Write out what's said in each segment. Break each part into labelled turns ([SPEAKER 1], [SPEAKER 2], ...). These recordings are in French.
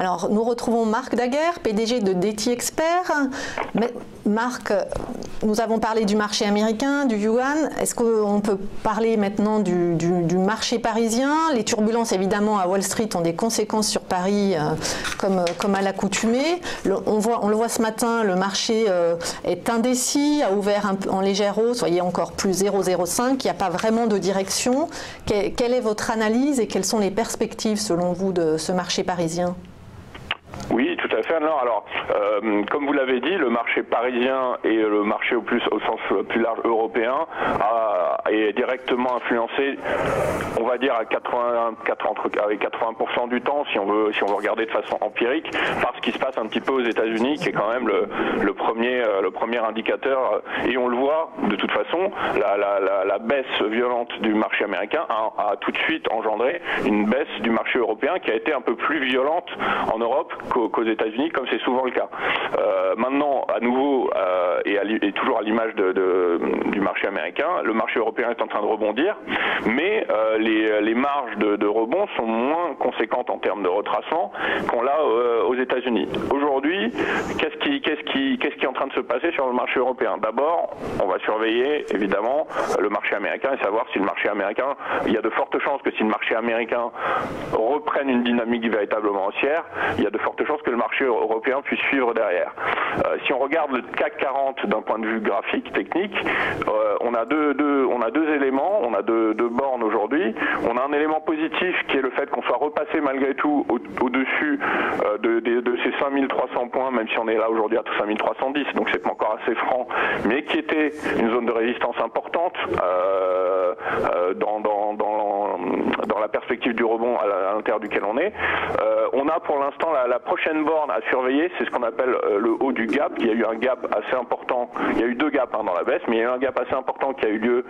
[SPEAKER 1] Alors, nous retrouvons Marc Daguerre, PDG de DT Expert. Mais, Marc, nous avons parlé du marché américain, du yuan. Est-ce qu'on peut parler maintenant du marché parisien? Les turbulences, évidemment, à Wall Street ont des conséquences sur Paris, comme à l'accoutumée. On le voit ce matin, le marché est indécis, a ouvert en légère hausse, voyez encore plus 0,05. Il n'y a pas vraiment de direction. Quelle est votre analyse et quelles sont les perspectives, selon vous, de ce marché parisien?
[SPEAKER 2] Oui, tout à fait. Alors, comme vous l'avez dit, le marché parisien et le marché au sens plus large européen est directement influencé, on va dire à 80% du temps, si on veut regarder de façon empirique, par ce qui se passe un petit peu aux États-Unis, qui est quand même le premier indicateur. Et on le voit de toute façon, la baisse violente du marché américain a tout de suite engendré une baisse du marché européen qui a été un peu plus violente en Europe qu'aux États-Unis, comme c'est souvent le cas. Maintenant, à nouveau, et toujours à l'image du marché américain, le marché européen est en train de rebondir, mais les marges de rebond sont moins conséquentes en termes de retracement qu'on l'a aux États-Unis. Aujourd'hui, qu'est-ce qui est en train de se passer sur le marché européen? D'abord, on va surveiller évidemment le marché américain et savoir si le marché américain, il y a de fortes chances que si le marché américain reprenne une dynamique véritablement haussière, il y a de fortes chances que le marché européen puisse suivre derrière. Si on regarde le CAC 40 d'un point de vue graphique, technique, on a deux éléments, on a deux bornes aujourd'hui. On a un élément positif qui est le fait qu'on soit repassé malgré tout au-dessus de ces 5300 points, même si on est là aujourd'hui à 5310, donc c'est pas encore assez franc, mais qui était une zone de résistance importante dans la perspective du rebond à l'intérieur duquel on est. On a pour l'instant la prochaine borne à surveiller, c'est ce qu'on appelle le haut du gap. Il y a eu un gap assez important, il y a eu deux gaps dans la baisse, mais il y a eu un gap assez important qui a eu lieu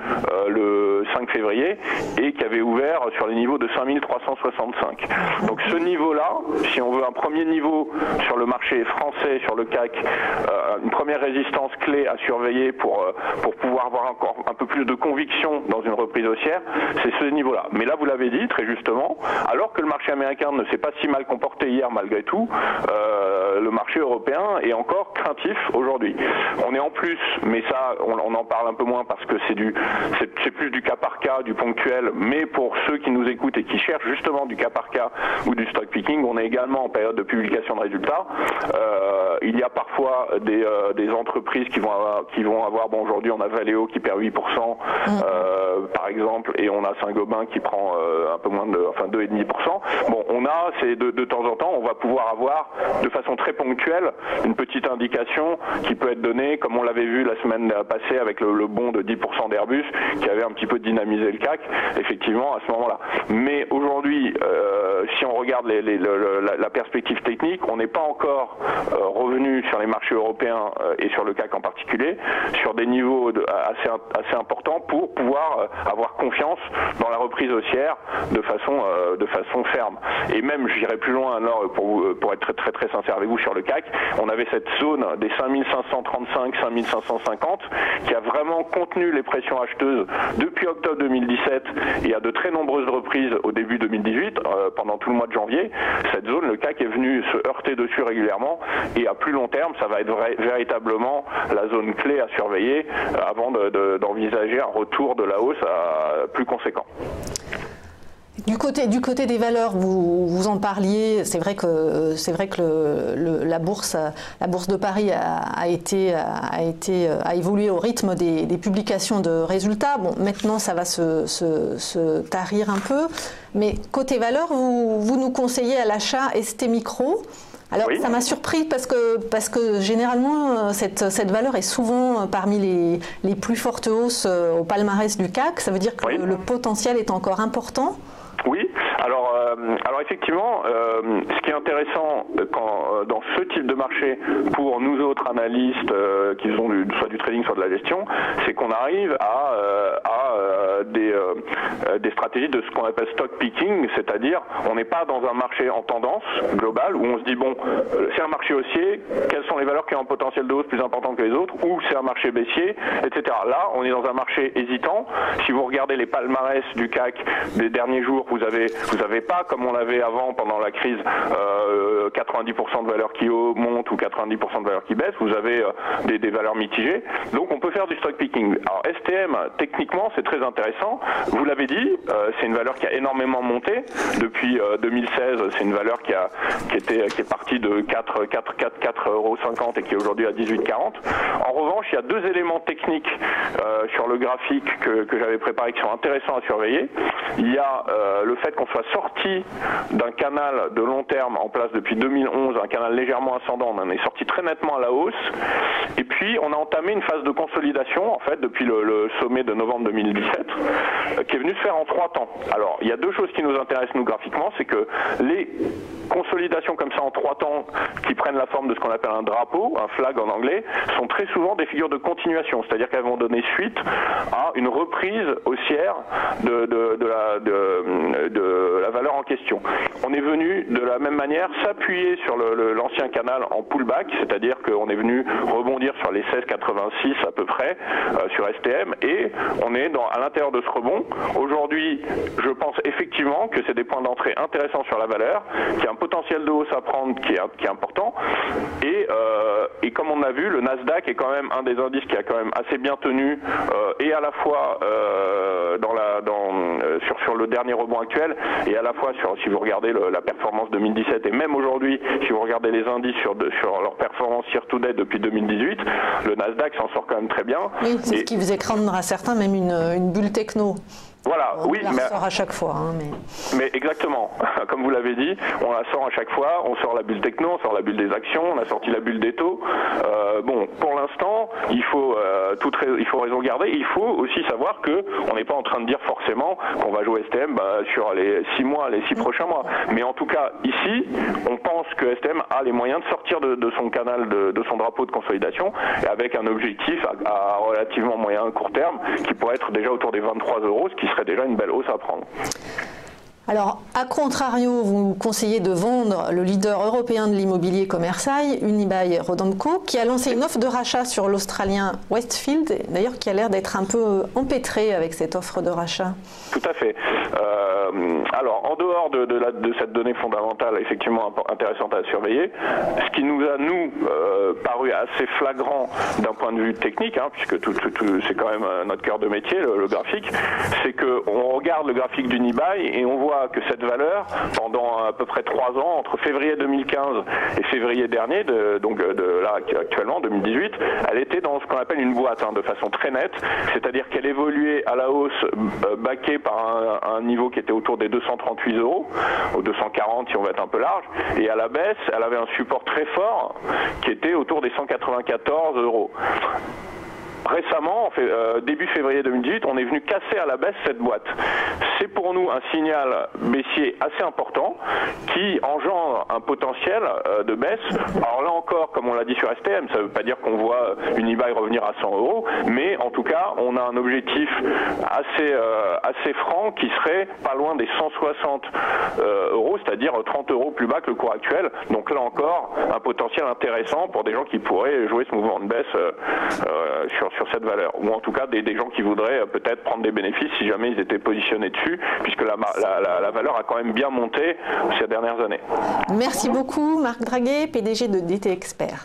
[SPEAKER 2] le 5 février et qui avait ouvert sur les niveaux de 5365. Donc ce niveau-là, si on veut un premier niveau sur le marché français, sur le CAC, une première résistance clé à surveiller pour pouvoir avoir encore un peu plus de conviction dans une reprise haussière, c'est ce niveau-là. Mais là, vous l'avez dit très justement, alors que le marché américain ne s'est pas si mal comporté hier malgré tout, le marché européen est encore craintif aujourd'hui. On est en plus, mais ça, on en parle un peu moins parce que c'est plus du cas par cas, du ponctuel, mais pour ceux qui nous écoutent et qui cherchent justement du cas par cas ou du stock picking, on est également en période de publication de résultats. Il y a parfois des entreprises qui vont avoir, bon aujourd'hui on a Valeo qui perd 8%, par exemple, et on a Saint-Gobain qui prend un peu moins de, 2,5%. Bon, c'est de temps en temps, on va pouvoir avoir de façon très ponctuelle une petite indication qui peut être donnée, comme on l'avait vu la semaine passée avec le bond de 10% d'Airbus qui avait un petit peu dynamisé le CAC, effectivement, à ce moment-là. Mais aujourd'hui, si on regarde la perspective technique, on n'est pas encore revenu sur les marchés européens et sur le CAC en particulier, sur des niveaux assez importants pour pouvoir avoir confiance dans la reprise haussière de façon ferme. Et même, j'irai plus loin, alors, pour être très très sincère avec vous sur le CAC, on avait cette zone des 5535, 5550 qui a vraiment contenu les pressions acheteuses depuis octobre 2017 et à de très nombreuses reprises au début 2018, pendant tout le mois de janvier. Cette zone, le CAC est venu se heurter dessus régulièrement et à plus long terme, ça va être véritablement la zone clé à surveiller avant d'envisager un retour de la hausse plus conséquent.
[SPEAKER 1] Du côté des valeurs, vous en parliez. C'est vrai que la bourse de Paris a évolué au rythme des publications de résultats. Bon, maintenant ça va se tarir un peu. Mais côté valeurs, vous nous conseillez à l'achat ST Micro. Alors oui. Ça m'a surpris parce que généralement cette valeur est souvent parmi les plus fortes hausses au palmarès du CAC. Ça veut dire que oui. Le potentiel est encore important.
[SPEAKER 2] Oui, alors effectivement, ce qui est intéressant dans ce type de marché pour nous autres analystes qui ont soit du trading soit de la gestion, c'est qu'on arrive à des stratégies de ce qu'on appelle stock picking, c'est-à-dire on n'est pas dans un marché en tendance globale où on se dit bon, c'est un marché haussier, quelles sont les valeurs qui ont un potentiel de hausse plus important que les autres, ou c'est un marché baissier, etc. Là, on est dans un marché hésitant. Si vous regardez les palmarès du CAC des derniers jours, vous avez pas comme on l'avait avant pendant la crise, 90% de valeurs qui montent ou 90% de valeurs qui baissent, vous avez des valeurs mitigées. Donc on peut faire du stock picking. Alors STM, techniquement, c'est très intéressant. Vous l'avez dit, c'est une valeur qui a énormément monté. Depuis 2016, c'est une valeur qui est partie de 4,50 € et qui est aujourd'hui à 18,40. En revanche, il y a deux éléments techniques sur le graphique que j'avais préparé qui sont intéressants à surveiller. Il y a le fait qu'on soit sorti d'un canal de long terme en place depuis 2011, un canal légèrement ascendant, on en est sorti très nettement à la hausse, et puis on a entamé une phase de consolidation en fait depuis le sommet de novembre 2017 qui est venu se faire en 3 temps. Alors il y a deux choses qui nous intéressent nous graphiquement, c'est que les consolidations comme ça en 3 temps qui prennent la forme de ce qu'on appelle un drapeau, un flag en anglais, sont très souvent des figures de continuation, c'est-à-dire qu'elles vont donner suite à une reprise haussière de la valeur en question. On est venu de la même manière s'appuyer sur l'ancien canal en pullback, c'est-à-dire qu'on est venu rebondir sur les 16,86 à peu près sur STM, et on est à l'intérieur de ce rebond. Aujourd'hui, je pense effectivement que c'est des points d'entrée intéressants sur la valeur, qu'il y a un potentiel de hausse à prendre qui est important, et comme on a vu, le Nasdaq est quand même un des indices qui a quand même assez bien tenu, et à la fois sur le dernier rebond actuel, et à la fois si vous regardez la performance 2017, et même aujourd'hui, si vous regardez les indices sur leur performance year-to-date depuis 2018, le Nasdaq s'en sort quand même très bien.
[SPEAKER 1] Oui, c'est ce qui faisait craindre à certains même une bulle techno.
[SPEAKER 2] Voilà, oui,
[SPEAKER 1] on la sort à chaque fois. Hein,
[SPEAKER 2] mais exactement, comme vous l'avez dit, on la sort à chaque fois, on sort la bulle techno, on sort la bulle des actions, on a sorti la bulle des taux. Bon, pour l'instant, il faut raison garder. Il faut aussi savoir qu'on n'est pas en train de dire forcément qu'on va jouer STM sur les 6 mois, les 6 prochains mois. Mais en tout cas, ici, on pense que STM a les moyens de sortir de son canal, de son drapeau de consolidation, avec un objectif à relativement moyen court terme, qui pourrait être déjà autour des 23 €, ce qui serait déjà une belle hausse à prendre.
[SPEAKER 1] Alors, à contrario, vous conseillez de vendre le leader européen de l'immobilier Commerçaille, Unibail-Rodamco, qui a lancé une offre de rachat sur l'Australien Westfield, d'ailleurs qui a l'air d'être un peu empêtré avec cette offre de rachat.
[SPEAKER 2] Tout à fait. Alors, en dehors de cette donnée fondamentale effectivement intéressante à surveiller, ce qui nous a, paru assez flagrant d'un point de vue technique, hein, puisque c'est quand même notre cœur de métier, le graphique, c'est qu'on regarde le graphique d'Unibail et on voit que cette valeur, pendant à peu près 3 ans, entre février 2015 et février dernier, là actuellement, 2018, elle était dans ce qu'on appelle une boîte, hein, de façon très nette, c'est-à-dire qu'elle évoluait à la hausse, baquée par un niveau qui était autour des 238 €, ou 240 si on veut être un peu large, et à la baisse, elle avait un support très fort qui était autour des 194 €. Récemment, début février 2018, on est venu casser à la baisse cette boîte. C'est pour nous un signal baissier assez important qui engendre un potentiel de baisse. Alors là encore, comme on l'a dit sur STM, ça ne veut pas dire qu'on voit Unibail revenir à 100 €, mais en tout cas, on a un objectif assez franc qui serait pas loin des 160 €, c'est-à-dire 30 € plus bas que le cours actuel. Donc là encore, un potentiel intéressant pour des gens qui pourraient jouer ce mouvement de baisse sur cette valeur, ou en tout cas des gens qui voudraient peut-être prendre des bénéfices si jamais ils étaient positionnés dessus, puisque la valeur a quand même bien monté ces dernières années.
[SPEAKER 1] Merci beaucoup Marc Draguet, PDG de DT Expert.